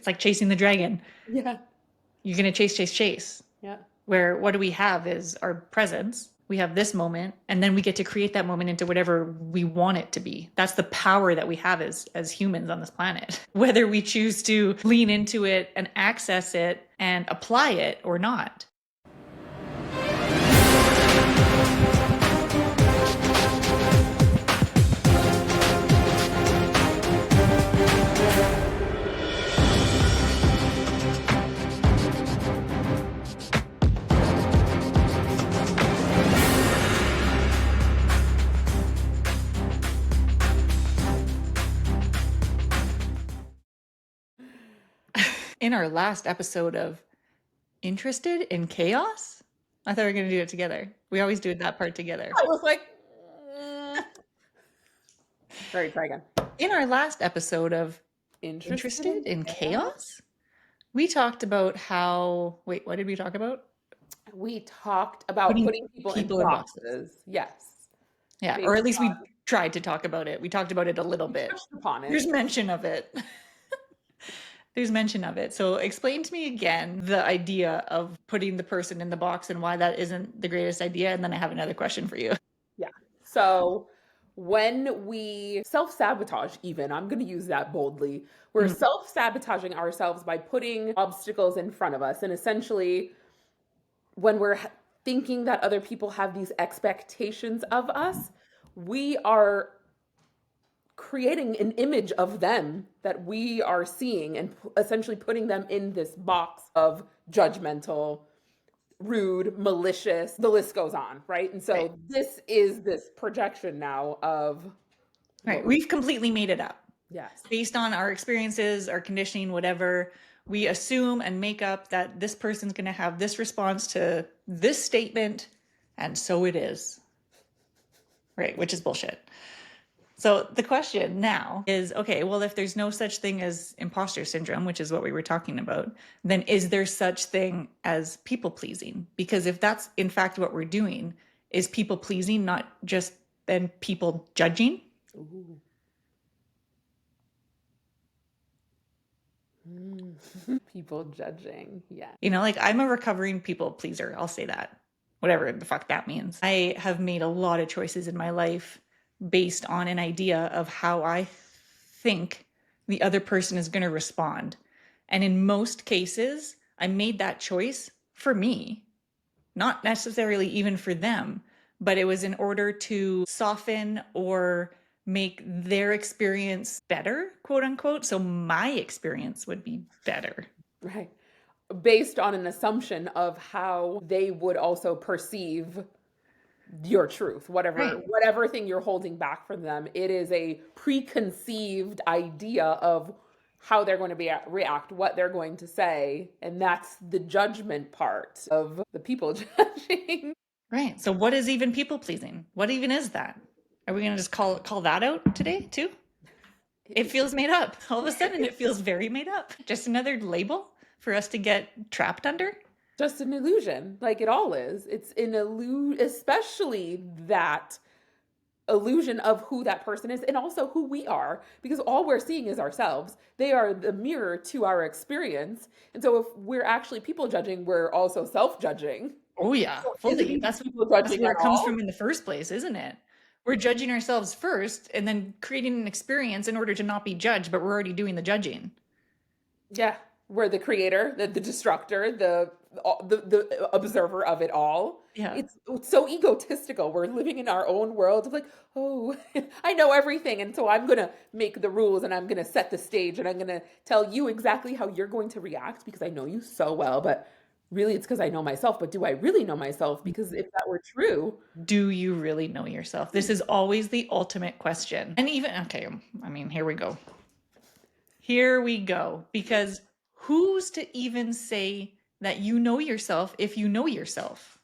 It's like chasing the dragon. Yeah. You're going to chase. Yeah. Where what do we have is our presence. We have this moment, and then we get to create that moment into whatever we want it to be. That's the power that we have as humans on this planet. Whether we choose to lean into it and access it and apply it or not. In our last episode of Interested in Chaos? I thought we were going to do it together. We always do that part together. I was like, Sorry, try again. In our last episode of Interested in Chaos, we talked about how, wait, what did we talk about? We talked about putting people in boxes. Yes. Yeah, or at least we tried to talk about it. We talked about it a little bit. Upon it. There's mention of it. There's mention of it. So explain to me again the idea of putting the person in the box and why that isn't the greatest idea. And then I have another question for you. Yeah. So when we self-sabotage, even, I'm going to use that boldly, we're self-sabotaging ourselves by putting obstacles in front of us. And essentially, when we're thinking that other people have these expectations of us, we are creating an image of them that we are seeing and essentially putting them in this box of judgmental, rude, malicious, the list goes on, right? And so this is this projection now of... Right. We've completely made it up. Yes. Based on our experiences, our conditioning, whatever, we assume and make up that this person's going to have this response to this statement, and so it is. Right, which is bullshit. So the question now is, okay, well, if there's no such thing as imposter syndrome, which is what we were talking about, then is there such thing as people pleasing? Because if that's in fact what we're doing, is people pleasing not just then people judging? Ooh. People judging, yeah. You know, like I'm a recovering people pleaser. I'll say that. Whatever the fuck that means. I have made a lot of choices in my life based on an idea of how I think the other person is going to respond. And in most cases, I made that choice for me, not necessarily even for them, but it was in order to soften or make their experience better, quote unquote. So my experience would be better. Right. Based on an assumption of how they would also perceive your truth, whatever thing you're holding back from them. It is a preconceived idea of how they're going to react, what they're going to say, and that's the judgment part of the people judging. Right. So what is even people pleasing? What even is that? Are we going to just call that out today too? It feels made up. All of a sudden it feels very made up. Just another label for us to get trapped under. Just an illusion, like it all is. It's an illusion, especially that illusion of who that person is and also who we are, because all we're seeing is ourselves. They are the mirror to our experience. And so if we're actually people judging, we're also self-judging. Oh yeah, fully. That's where it comes from in the first place, isn't it? We're judging ourselves first and then creating an experience in order to not be judged, but we're already doing the judging. Yeah, we're the creator, the destructor, the observer of it all. Yeah. It's so egotistical. We're living in our own world of like, oh, I know everything. And so I'm going to make the rules and I'm going to set the stage and I'm going to tell you exactly how you're going to react because I know you so well. But really, it's because I know myself. But do I really know myself? Because if that were true. Do you really know yourself? This is always the ultimate question. And even, okay, I mean, here we go. Here we go. Because who's to even say that you know yourself if you know yourself?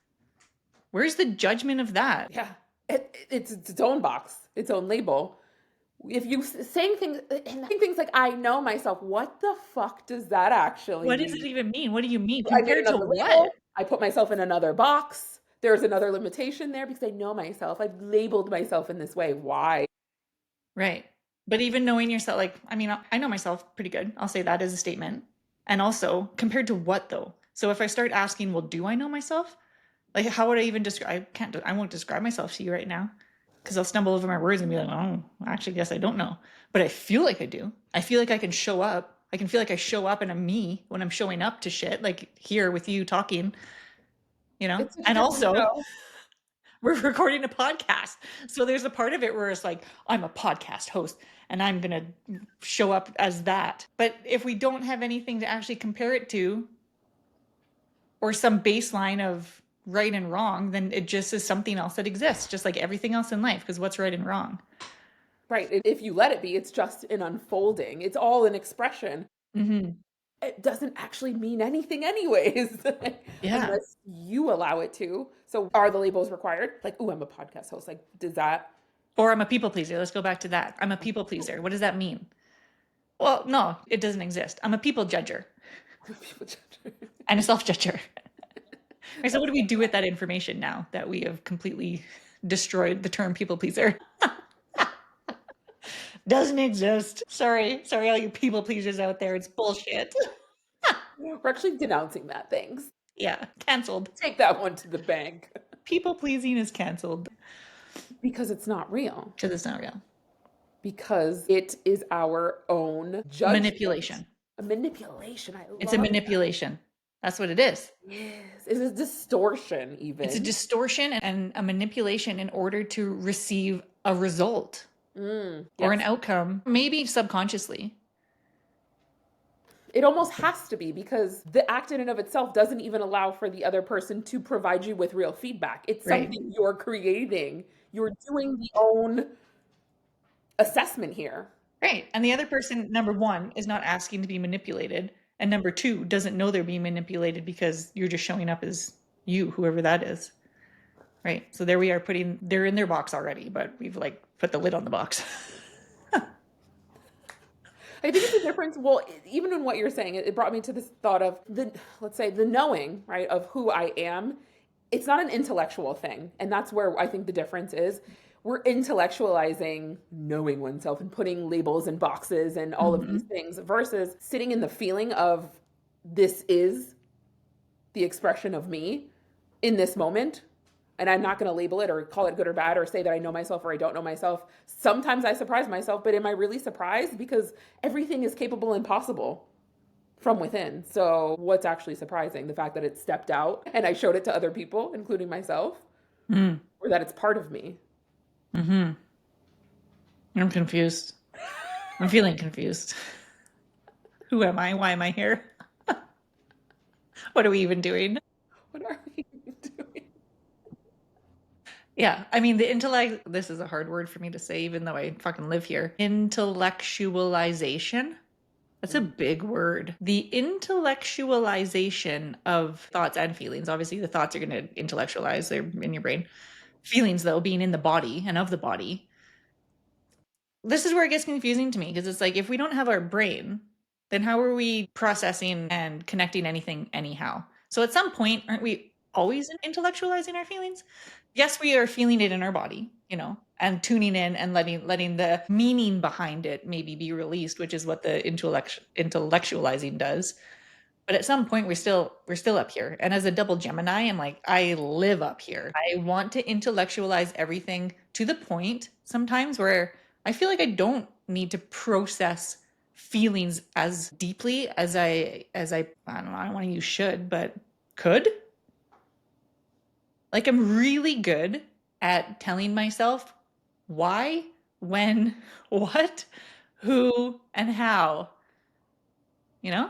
Where's the judgment of that? Yeah, it's its own box, its own label. If you saying things like I know myself, what the fuck does that actually what mean? Does it even mean? What do you mean? Compared to what? Label. I put myself in another box. There's another limitation there because I know myself. I've labeled myself in this way. Why? Right. But even knowing yourself, like, I mean, I know myself pretty good. I'll say that as a statement. And also, compared to what though? So if I start asking, well, do I know myself? Like, how would I even describe? I won't describe myself to you right now because I'll stumble over my words and be like, oh, I actually guess I don't know. But I feel like I do. I feel like I can show up. I can feel like I show up and I'm me when I'm showing up to shit, like here with you talking, It's such a And different also, show. we're recording a podcast. So there's a part of it where it's like, I'm a podcast host and I'm going to show up as that. But if we don't have anything to actually compare it to or some baseline of right and wrong, then it just is something else that exists, just like everything else in life. Because what's right and wrong? Right. If you let it be, it's just an unfolding. It's all an expression. Mm-hmm. It doesn't actually mean anything anyways, Yeah. unless you allow it to. So are the labels required? Like, oh, I'm a podcast host. Like, does that Or I'm a people pleaser. Let's go back to that. I'm a people pleaser. What does that mean? Well, no, it doesn't exist. I'm a people judger people judge? and a self judger. Right, so what do we do with that information now that we have completely destroyed the term people pleaser? Doesn't exist. Sorry, all you people pleasers out there. It's bullshit. We're actually denouncing that. Thanks. Yeah, canceled. Take that one to the bank People pleasing is canceled because it's not real. because it's not real. Because it is our own judgment. Manipulation. A manipulation. I It's a love manipulation. That's what it is. it. Yes. It's a distortion, It's a even. distortion and a manipulation in order to receive a result or an Yes. outcome, maybe subconsciously. It almost has to be because the act in and of itself doesn't even allow for the other person to provide you with real feedback. It's Right. something you're creating. You're doing the own assessment here. Right. And the other person, number one, is not asking to be manipulated. And number two, doesn't know they're being manipulated because you're just showing up as you, whoever that is. Right. So there we are they're in their box already, but we've like put the lid on the box. I think it's a difference. Well, even in what you're saying, it brought me to this thought of let's say, the knowing, right, of who I am. It's not an intellectual thing. And that's where I think the difference is. We're intellectualizing knowing oneself and putting labels and boxes and all of these Mhm. things versus sitting in the feeling of this is the expression of me in this moment. And I'm not going to label it or call it good or bad or say that I know myself or I don't know myself. Sometimes I surprise myself, but am I really surprised? Because everything is capable and possible from within. So, what's actually surprising? The fact that it stepped out and I showed it to other people, including myself, Mm. or that it's part of me. Mhm. I'm confused. I'm feeling confused. Who am I? Why am I here? What are we even doing? What are we doing? Yeah, I mean, the intellect, this is a hard word for me to say, even though I fucking live here. Intellectualization. That's a big word. The intellectualization of thoughts and feelings. Obviously, the thoughts are going to intellectualize, they're in your brain. Feelings, though, being in the body and of the body. This is where it gets confusing to me because it's like if we don't have our brain, then how are we processing and connecting anything anyhow? So at some point, aren't we always intellectualizing our feelings? Yes, we are feeling it in our body, and tuning in and letting the meaning behind it maybe be released, which is what the intellectualizing does. But at some point we're still up here. And as a double Gemini, I'm like, I live up here. I want to intellectualize everything to the point sometimes where I feel like I don't need to process feelings as deeply as I don't know, I don't want to use should, but could. Like I'm really good at telling myself why, when, what, who, and how, you know?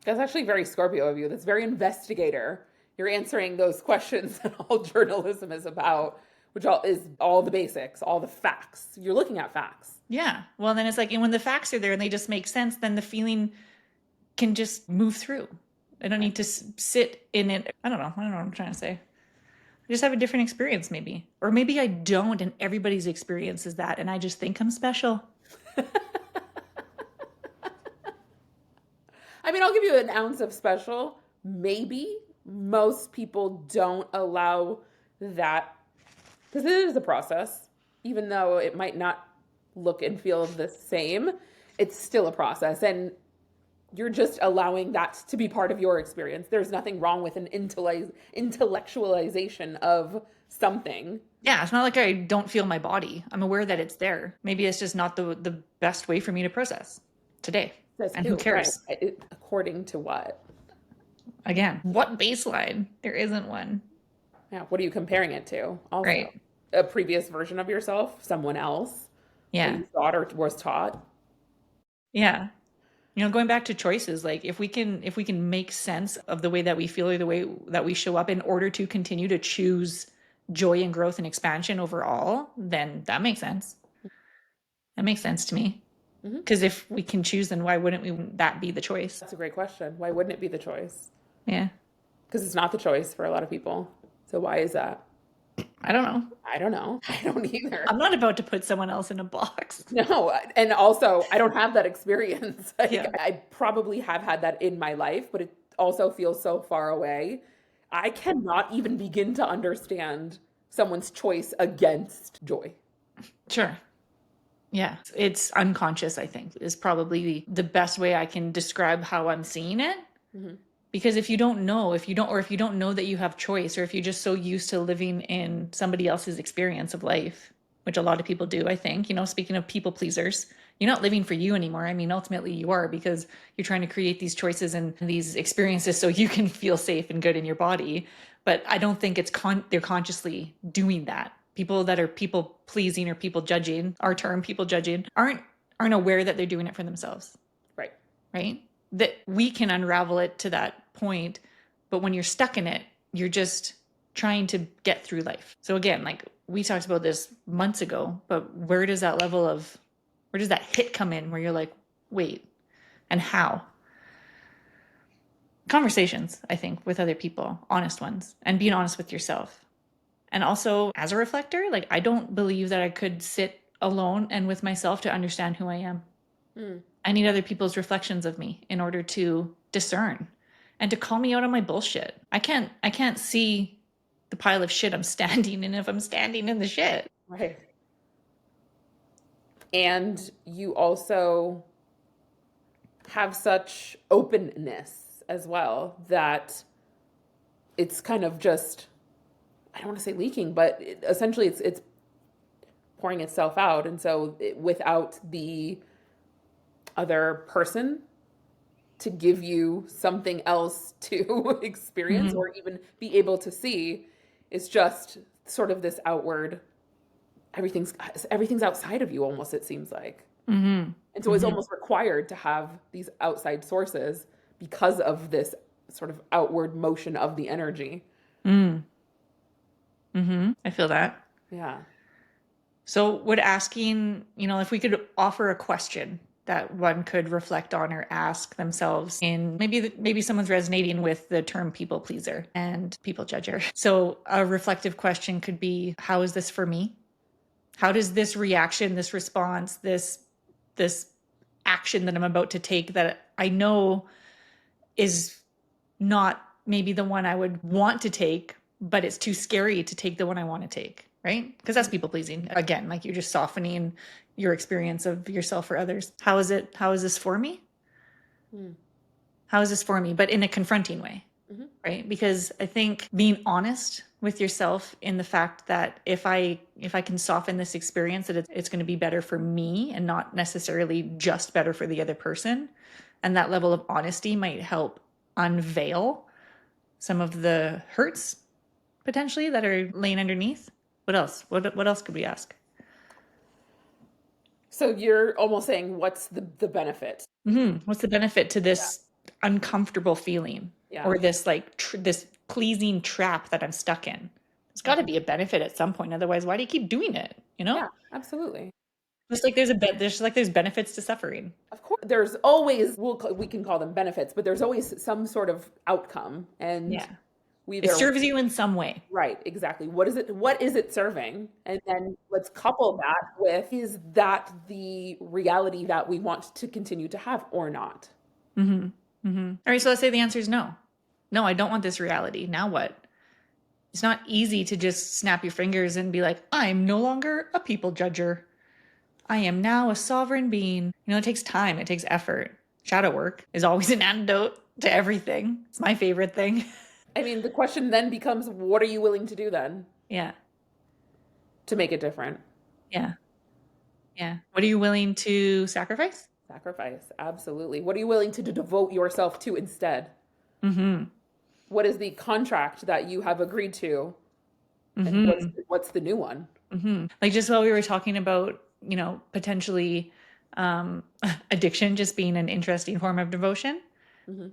That's actually very Scorpio of you. That's very investigator. You're answering those questions that all journalism is about, which all is all the basics, all the facts. You're looking at facts. Yeah. Well, then it's like, and when the facts are there and they just make sense, then the feeling can just move through. I don't Right. need to sit in it. I don't know. I don't know what I'm trying to say. I just have a different experience, maybe. Or maybe I don't, and everybody's experience is that, and I just think I'm special. I mean, I'll give you an ounce of special. Maybe most people don't allow that because it is a process, even though it might not look and feel the same, it's still a process. And you're just allowing that to be part of your experience. There's nothing wrong with an intellectualization of something. Yeah, it's not like I don't feel my body. I'm aware that it's there. Maybe it's just not the best way for me to process today. Says And who who, right? cares? According to what? Again, what baseline? There isn't one. Yeah, what are you comparing it to? Also, Right. a previous version of yourself, someone else, what Yeah. you thought or was taught. Yeah. Going back to choices, like if we can make sense of the way that we feel or the way that we show up in order to continue to choose joy and growth and expansion overall, then that makes sense. That makes sense to me. Hmm. Because if we can choose, then why wouldn't that be the choice? That's a great question. Why wouldn't it be the choice? Yeah. Because it's not the choice for a lot of people. So why is that? I don't know. I don't know. I don't either. I'm not about to put someone else in a box. No, and also I don't have that experience. Like Yeah. I probably have had that in my life, but it also feels so far away. I cannot even begin to understand someone's choice against joy. Sure. Yeah. It's unconscious, I think, is probably the best way I can describe how I'm seeing it. Hmm. Because if you don't know, if you don't know that you have choice, or if you're just so used to living in somebody else's experience of life, which a lot of people do, I think, speaking of people pleasers, you're not living for you anymore. I mean, ultimately you are, because you're trying to create these choices and these experiences so you can feel safe and good in your body. But I don't think they're consciously doing that. People that are people pleasing or people judging, our term people judging, aren't aware that they're doing it for themselves, Right. right? That we can unravel it to that point, but when you're stuck in it, you're just trying to get through life. So again, like we talked about this months ago, but where does that hit come in where you're like, wait, and how? Conversations, I think, with other people, honest ones, and being honest with yourself. And also, as a reflector, like I don't believe that I could sit alone and with myself to understand who I am. Mm. I need other people's reflections of me in order to discern and to call me out on my bullshit. I can't see the pile of shit I'm standing in if I'm standing in the shit. Right. And you also have such openness as well that it's kind of just, I don't want to say leaking, but essentially it's pouring itself out. And so without the other person to give you something else to experience Mm-hmm. or even be able to see, it's just sort of this outward, everything's outside of you almost, it seems like. Mm-hmm. And so it's Mm-hmm. almost required to have these outside sources because of this sort of outward motion of the energy. Mm. Mm-hmm. I feel that. Yeah. So would asking, if we could offer a question that one could reflect on or ask themselves, in maybe someone's resonating with the term people pleaser and people judger. So a reflective question could be, how is this for me? How does this reaction, this response, this action that I'm about to take, that I know is not maybe the one I would want to take, but it's too scary to take the one I want to take, right? Because that's people pleasing. Again, like you're just softening your experience of yourself for others. How is this for me? Mm-hmm. How is this for me? But in a confronting way, right? Because I think being honest with yourself in the fact that if I can soften this experience, that it's going to be better for me and not necessarily just better for the other person. And that level of honesty might help unveil some of the hurts potentially that are laying underneath. What else? What else could we ask? So you're almost saying, what's the benefit? What's the benefit to this uncomfortable feeling, Yeah. or this like this pleasing trap that I'm stuck in? There's got to be a benefit at some point. Otherwise, why do you keep doing it? Yeah, absolutely. Just like there's benefits to suffering. Of course, there's always, we can call them benefits, but there's always some sort of outcome. And Yeah, we it either, serves you in some way. right, exactly. What is it serving? And then let's couple that with, is that the reality that we want to continue to have or not? All right, so let's say the answer is no. No, I don't want this reality. Now what? It's not easy to just snap your fingers and be like, I'm no longer a people judger. I am now a sovereign being. It takes time, it takes effort. Shadow work is always an antidote to everything. It's my favorite thing. I mean, the question then becomes, what are you willing to do then Yeah. to make it different? Yeah. Yeah. What are you willing to sacrifice? Sacrifice, absolutely. What are you willing to devote yourself to instead? Mm-hmm. What is the contract that you have agreed to, and Mm-hmm. what's the new one? Mm-hmm. Like just while we were talking about, potentially addiction just being an interesting form of devotion, Hmm.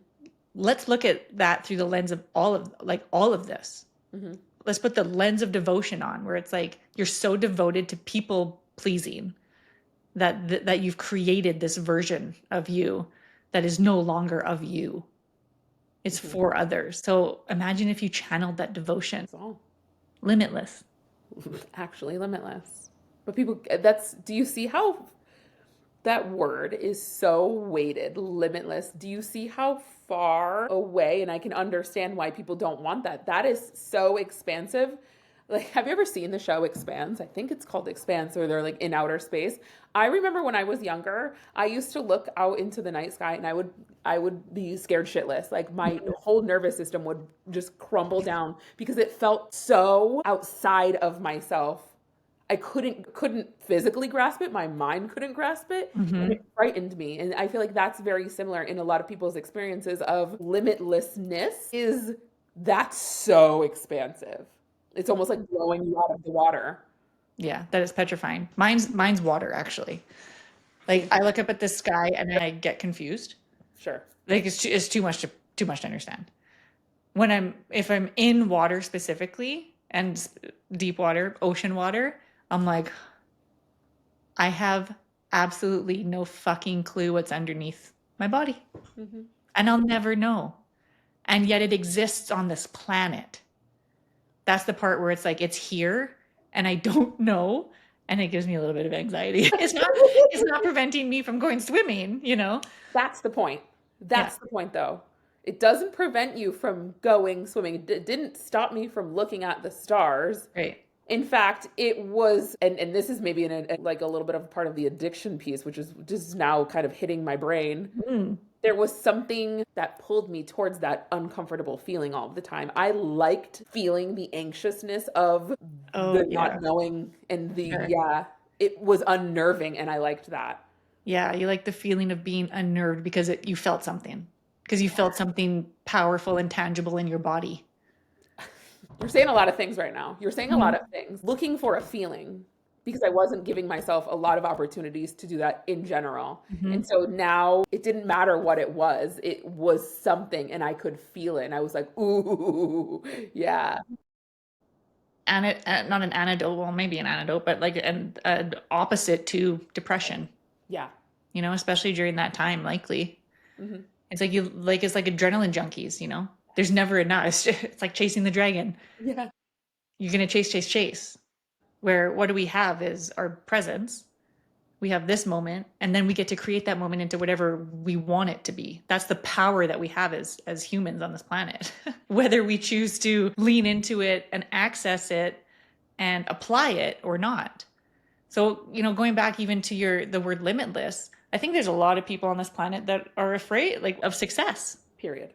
let's look at that through the lens of all of this. Hmm. Let's put the lens of devotion on where it's like you're so devoted to people pleasing that you've created this version of you that is no longer of you. It's Hmm. for others. So imagine if you channeled that devotion. That's all. Limitless. Actually limitless. But people, do you see how that word is so weighted, limitless? Do you see how far away? And I can understand why people don't want that. That is so expansive. Like, have you ever seen the show Expanse? I think it's called Expanse, or they're like in outer space. I remember when I was younger, I used to look out into the night sky and I would be scared shitless. Like my whole nervous system would just crumble down because it felt so outside of myself. I couldn't physically grasp it. My mind couldn't grasp it, and Mm-hmm. it frightened me. And I feel like that's very similar in a lot of people's experiences of limitlessness. Is that's so expansive. It's almost like blowing you out of the water. Yeah, that is petrifying. Mine's water actually. Like Same. I look up at the sky and I get confused. Sure. Like it's too much to understand. If I'm in water specifically and deep water, ocean water, I'm like I have absolutely no fucking clue what's underneath my body. Hmm. And I'll never know. And yet it exists on this planet. That's the part where it's like it's here and I don't know and it gives me a little bit of anxiety. It's not preventing me from going swimming. That's the point. Yeah, That's the point, though. It doesn't prevent you from going swimming. It didn't stop me from looking at the stars. right. In fact, it was, and this is maybe like a little bit of part of the addiction piece, which is just now kind of hitting my brain. Mm. There was something that pulled me towards that uncomfortable feeling all the time. I liked feeling the anxiousness of Oh, the yeah. not knowing and Sure. yeah, it was unnerving, and I liked that. Yeah, you like the feeling of being unnerved because you felt something. Because you felt something powerful and tangible in your body. You're saying a lot of things right now. You're saying a lot Mhm. of things. Looking for a feeling because I wasn't giving myself a lot of opportunities to do that in general. And Mhm. so now it didn't matter what it was something and I could feel it. And I was like, ooh, yeah, Not an antidote, well, maybe an antidote, but like an opposite to depression, yeah. especially during that time, likely. Hmm. It's like adrenaline junkies. There's never enough. It's like chasing the dragon. Yeah. You're gonna chase, chase, chase. Where what do we have is our presence. We have this moment, and then we get to create that moment into whatever we want it to be. That's the power that we have as humans on this planet. Whether we choose to lean into it and access it and apply it or not. So, going back even to the word limitless, I think there's a lot of people on this planet that are afraid like of success, Period.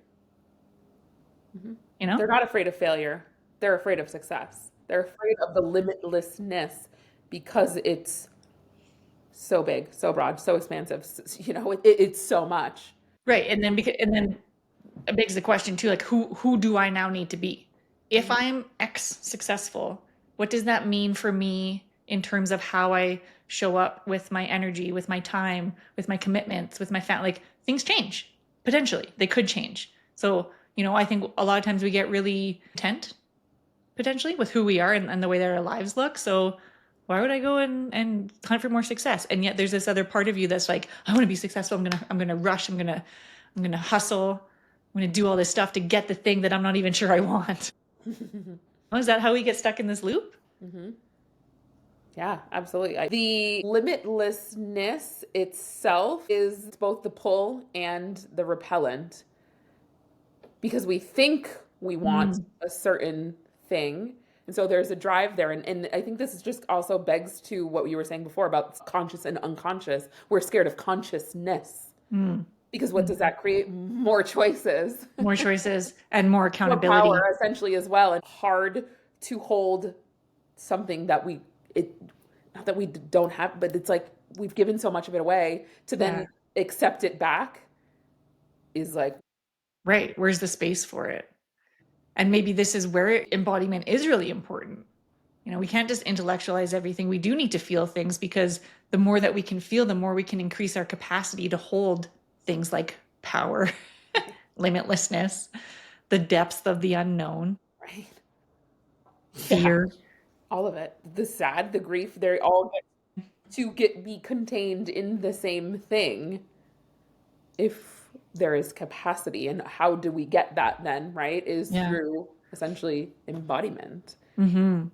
Hmm. you know? They're not afraid of failure. They're afraid of success. They're afraid of the limitlessness because it's so big, so broad, so expansive. It's so much. Right. And then it begs the question too, like who do I now need to be? If Mhm. I'm X successful, what does that mean for me in terms of how I show up with my energy, with my time, with my commitments, with my family? Like things change. Potentially. They could change. So, I think a lot of times we get really content potentially with who we are and the way that our lives look. So why would I go and hunt for more success? And yet there's this other part of you that's like, I want to be successful. I'm gonna rush. I'm gonna hustle. I'm gonna do all this stuff to get the thing that I'm not even sure I want. Oh, is that how we get stuck in this loop? Hmm. Yeah, absolutely. The limitlessness itself is both the pull and the repellent because we think we want Mm, a certain thing, And so there's a drive there. And I think this is just also begs to what you were saying before about conscious and unconscious. We're scared of consciousness Mm. because what does Mhm. that create? More choices, More choices and more more power accountability. essentially as well. And hard to hold something that it, not that we don't have, but it's like we've given so much of it away to then Yeah. accept it back is like, Right. Where's the space for it? And maybe this is where embodiment is really important. We can't just intellectualize everything. We do need to feel things, because the more that we can feel, the more we can increase our capacity to hold things like power, limitlessness, the depths of the unknown, right. Yeah, fear. all of it. The sad, the grief, they all get to be contained in the same thing if there is capacity. And how do we get that then, right? Is Yeah. through essentially embodiment. Mm-hmm.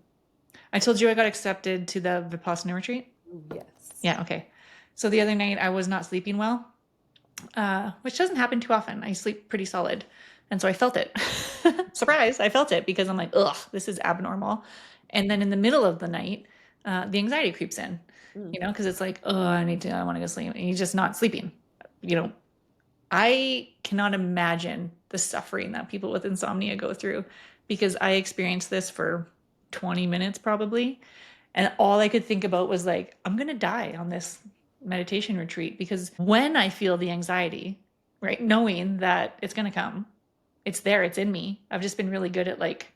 I told you I got accepted to the Vipassana retreat. Ooh, yes. Yeah. Okay. So the other night I was not sleeping well, which doesn't happen too often. I sleep pretty solid. And so I felt it. Surprise, I felt it, because I'm like, ugh, this is abnormal. And then in the middle of the night, the anxiety creeps in, Mm. because it's like, oh, I want to go sleep. And you're just not sleeping. You know, I cannot imagine the suffering that people with insomnia go through, because I experienced this for 20 minutes probably. And all I could think about was like, I'm going to die on this meditation retreat, because when I feel the anxiety, right, knowing that it's going to come, it's there, it's in me. I've just been really good at like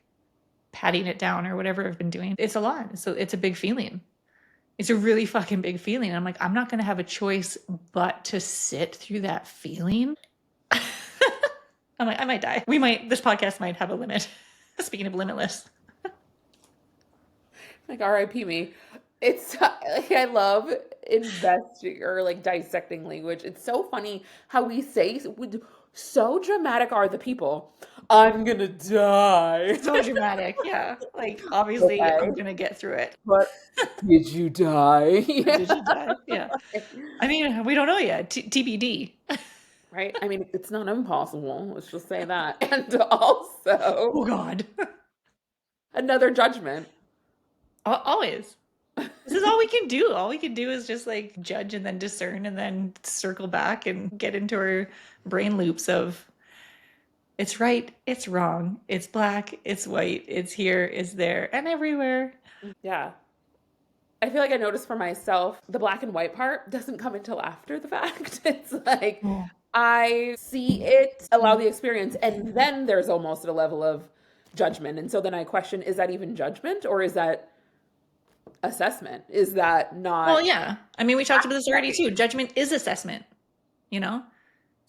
patting it down or whatever I've been doing. It's a lot. So it's a big feeling. It's a really fucking big feeling. And I'm like, I'm not going to have a choice but to sit through that feeling. I'm like, I might die. This podcast might have a limit. Speaking of limitless. Like RIP me. It's like I love investing or like dissecting language. It's so funny how we say so dramatic are the people. I'm gonna die. So dramatic. Yeah. Like, obviously, Okay, I'm going to get through it. but did you die? But Yeah. did you die? Yeah. I mean, we don't know yet. TBD. Right? I mean, it's not impossible. Let's just say that. And also, Oh, God. another judgment. Always. This is all we can do. All we can do is just like judge and then discern and then circle back and get into our brain loops of it's right, it's wrong, it's black, it's white, it's here, it's there, and everywhere. Yeah. I feel like I noticed for myself, the black and white part doesn't come until after the fact. It's like Oh. I see it, allow the experience, and then there's almost a level of judgment. And so then I question, is that even judgment or is that assessment? Is that Well, not yeah. I mean, we talked about this already too. right? Judgment is assessment, you know?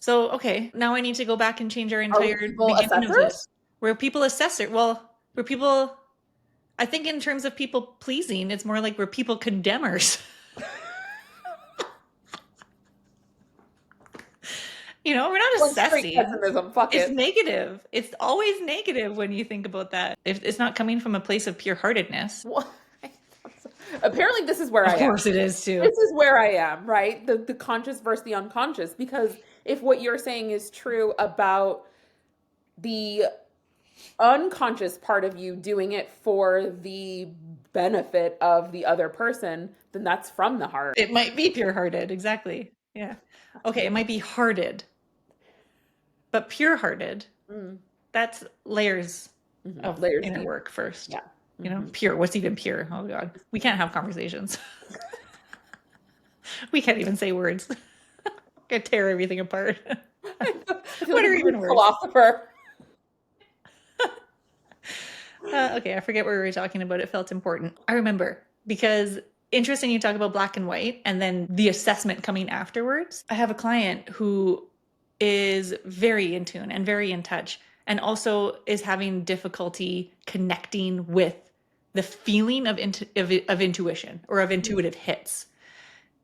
So, okay, now I need to go back and change our Are entire people beginning of assessors? this. Where people assess it. Well, where people, I think in terms of people pleasing, it's more like we're people condemners. We're not One straight assessing. pessimism. Fuck It's it. negative. It's always negative when you think about that. If it's not coming from a place of pure heartedness. What? Apparently, this is where Of I am. course it is too. This is where I am, right? The conscious versus the unconscious. Because if what you're saying is true about the unconscious part of you doing it for the benefit of the other person, then that's from the heart. It might be pure hearted. Exactly. Yeah. Okay, it might be hearted, but pure hearted, Mm, that's layers mhm. of Layers inner deep. work first. Yeah. Hmm. Pure. What's even pure? Oh God. We can't have conversations. We can't even say words. Gonna tear everything apart. I feel What like a are Greek even words? philosopher. Okay, I forget what we were talking about. It felt important. I remember, because interesting you talk about black and white and then the assessment coming afterwards. I have a client who is very in tune and very in touch, and also is having difficulty connecting with the feeling of intuition or of intuitive hits.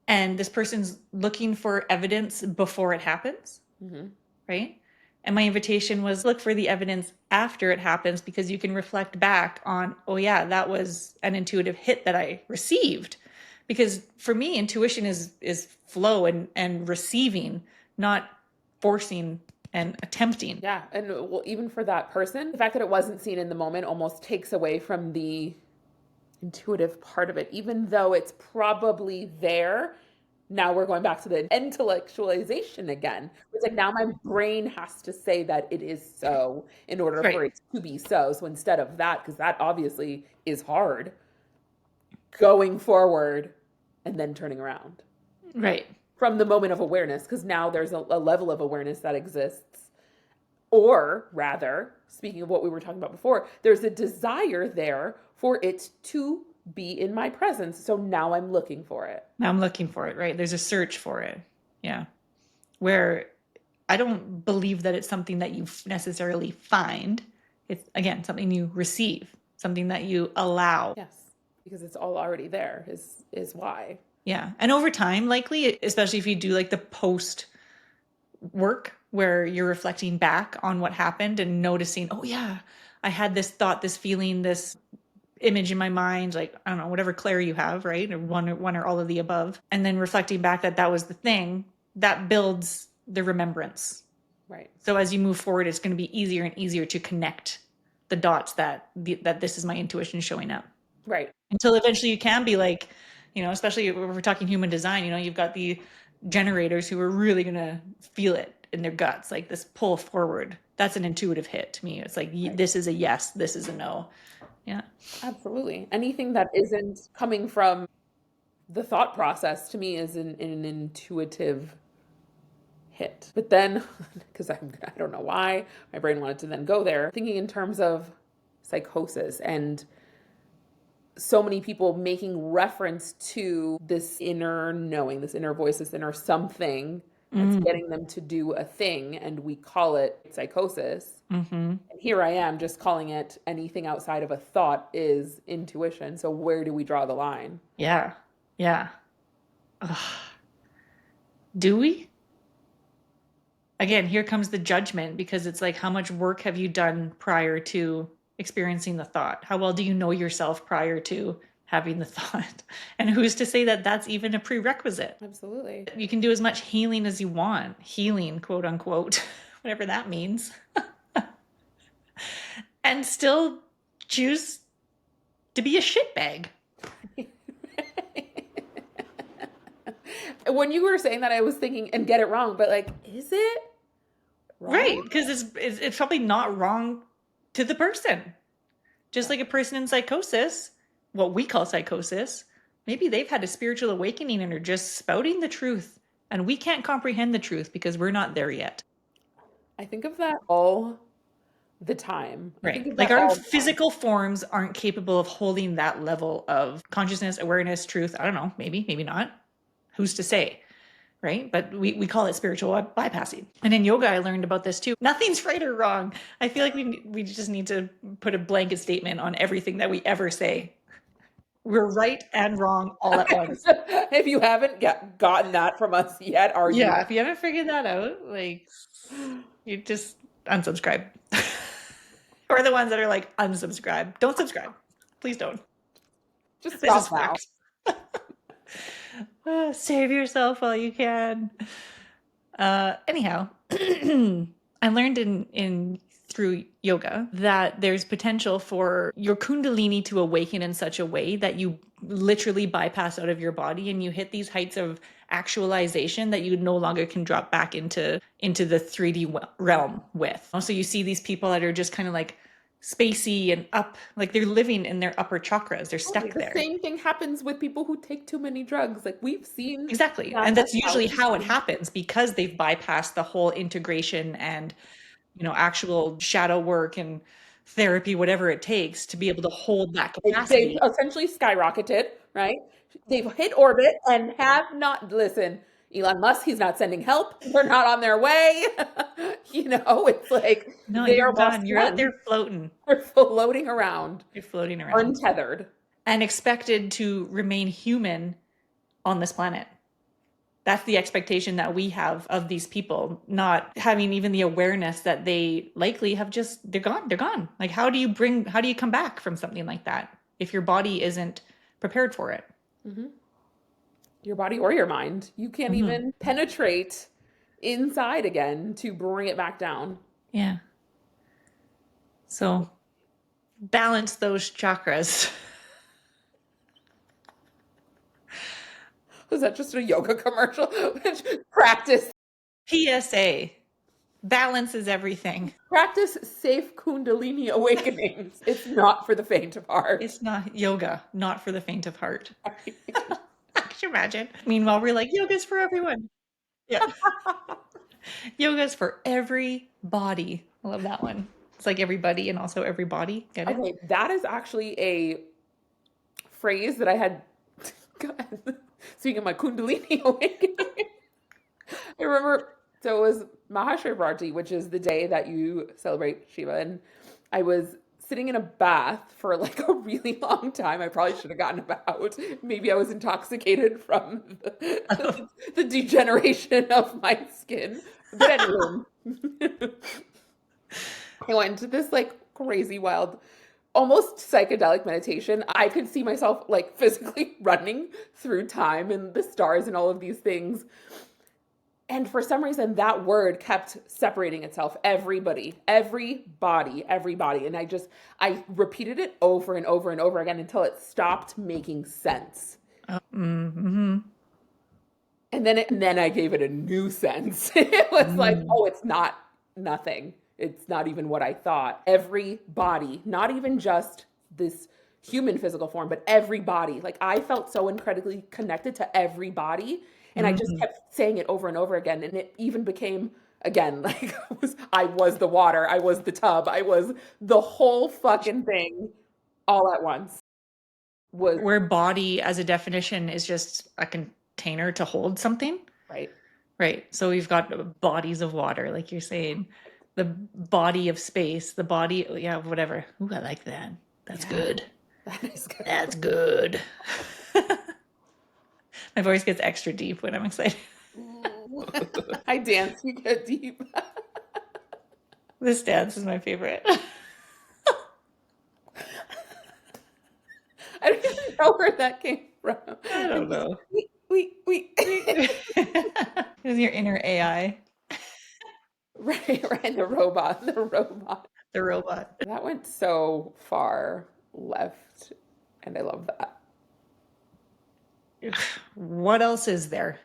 And this person's looking for evidence before it happens, Hmm. right? And my invitation was look for the evidence after it happens, because you can reflect back on, oh yeah, that was an intuitive hit that I received. Because for me, intuition is flow and receiving, not forcing and attempting. Yeah. And well, even for that person, the fact that it wasn't seen in the moment almost takes away from the intuitive part of it, even though it's probably there. Now we're going back to the intellectualization again. It's like now my brain has to say that it is so in order for Right. it to be so. So instead of that, because that obviously is hard, going forward and then turning around Right. from the moment of awareness, because now there's a level of awareness that exists. Or rather, speaking of what we were talking about before, there's a desire there for it to be in my presence. So now I'm looking for it. Now I'm looking for it, right? There's a search for it. Yeah. Where I don't believe that it's something that you necessarily find. It's, again, something you receive, something that you allow. Yes, because it's all already there is why. Yeah. And over time, likely, especially if you do like the post work where you're reflecting back on what happened and noticing, oh, yeah, I had this thought, this feeling, this image in my mind, like, I don't know, whatever clair you have, right? Or one or all of the above. And then reflecting back that that was the thing that builds the remembrance. Right. So as you move forward, it's going to be easier and easier to connect the dots that this is my intuition showing up. Right. Until eventually you can be like, especially if we're talking human design, you've got the generators who are really going to feel it in their guts, like this pull forward. That's an intuitive hit to me. It's like, Right. this is a yes, this is a no. Yeah. Absolutely. Anything that isn't coming from the thought process to me is an intuitive hit. But then, because I don't know why my brain wanted to then go there, thinking in terms of psychosis and so many people making reference to this inner knowing, this inner voice, this inner something that's getting them to do a thing, and we call it psychosis. Mm-hmm. And here I am just calling it anything outside of a thought is intuition. So where do we draw the line? Yeah. Yeah. Ugh. Do we? Again, here comes the judgment, because it's like, how much work have you done prior to experiencing the thought? How well do you know yourself prior to having the thought? And who's to say that that's even a prerequisite? Absolutely. You can do as much healing as you want, healing, quote unquote, whatever that means, and still choose to be a shitbag. When you were saying that, I was thinking, and get it wrong, but like, is it wrong? Right, because it's probably not wrong to the person. Just like a person in psychosis, what we call psychosis, maybe they've had a spiritual awakening and are just spouting the truth, and we can't comprehend the truth because we're not there yet. I think of that all the time. I think Right. of Like that our all the time. physical forms aren't capable of holding that level of consciousness, awareness, truth. I don't know, maybe, maybe not. Who's to say? Right? But we call it spiritual bypassing. And in yoga, I learned about this too. Nothing's right or wrong. I feel like we just need to put a blanket statement on everything that we ever say. We're right and wrong all at once. If you haven't gotten that from us yet, are you? Yeah, if you haven't figured that out, like, you just unsubscribe. Or the ones that are like, unsubscribe. Don't subscribe. Please don't. Just This is stop now. fact. Save yourself while you can. Anyhow, I learned in through yoga that there's potential for your Kundalini to awaken in such a way that you literally bypass out of your body and you hit these heights of actualization that you no longer can drop back into the 3D realm with. Also, you see these people that are just kind of like spacey and up, like they're living in their upper chakras. They're stuck The there. same thing happens with people who take too many drugs. Like we've seen. Exactly. And that's usually how it happens, because they've bypassed the whole integration and, actual shadow work and therapy, whatever it takes to be able to hold that They've capacity. essentially skyrocketed, right? They've hit orbit and have not, listen, Elon Musk, he's not sending help. They're not on their way. It's like No, they you're are lost done. You're out men. there floating. They're floating around, You're floating around untethered. and expected to remain human on this planet. That's the expectation that we have of these people, not having even the awareness that they likely have they're gone. They're gone. Like, how do you come back from something like that if your body isn't prepared for it? Your body or your mind. You can't even penetrate inside again to bring it back down. Yeah. So balance those chakras. Was that just a yoga commercial? Practice. PSA. Balance is everything. Practice safe Kundalini awakenings. It's not for the faint of heart. It's not yoga, not for the faint of heart. Could you imagine? Meanwhile, we're like, yoga's for everyone. Yeah. Yoga's for everybody. I love that one. It's like everybody and also everybody. Get it? Okay, that is actually a phrase that I had. God, speaking of my Kundalini awakening, I remember. So it was Mahashivratri, which is the day that you celebrate Shiva, and I was sitting in a bath for like a really long time. I probably should have gotten about. Maybe I was intoxicated from the degeneration of my skin. But anyway, I went into this like crazy wild, almost psychedelic meditation. I could see myself like physically running through time and the stars and all of these things. And for some reason, that word kept separating itself. Everybody, everybody, everybody. And I repeated it over and over and over again until it stopped making sense. Mm-hmm. And then I gave it a new sense. It was like, oh, it's not nothing. It's not even what I thought. Every body, not even just this human physical form, but every body. Like I felt so incredibly connected to every body. And I just kept saying it over and over again. And it even became, again, like I was the water, I was the tub, I was the whole fucking thing all at once. Was Where body as a definition is just a container to hold something. right. Right. So we've got bodies of water, like you're saying, the body of space, the body, yeah, whatever. Ooh, I like that. That's Yeah, good. that is good. That's good. My voice gets extra deep when I'm excited. I dance, you get deep. This dance is my favorite. I don't even know where that came from. I don't know. We. It was your inner AI, Right, the robot, the robot. the robot. That went so far left, and I love that. What else is there?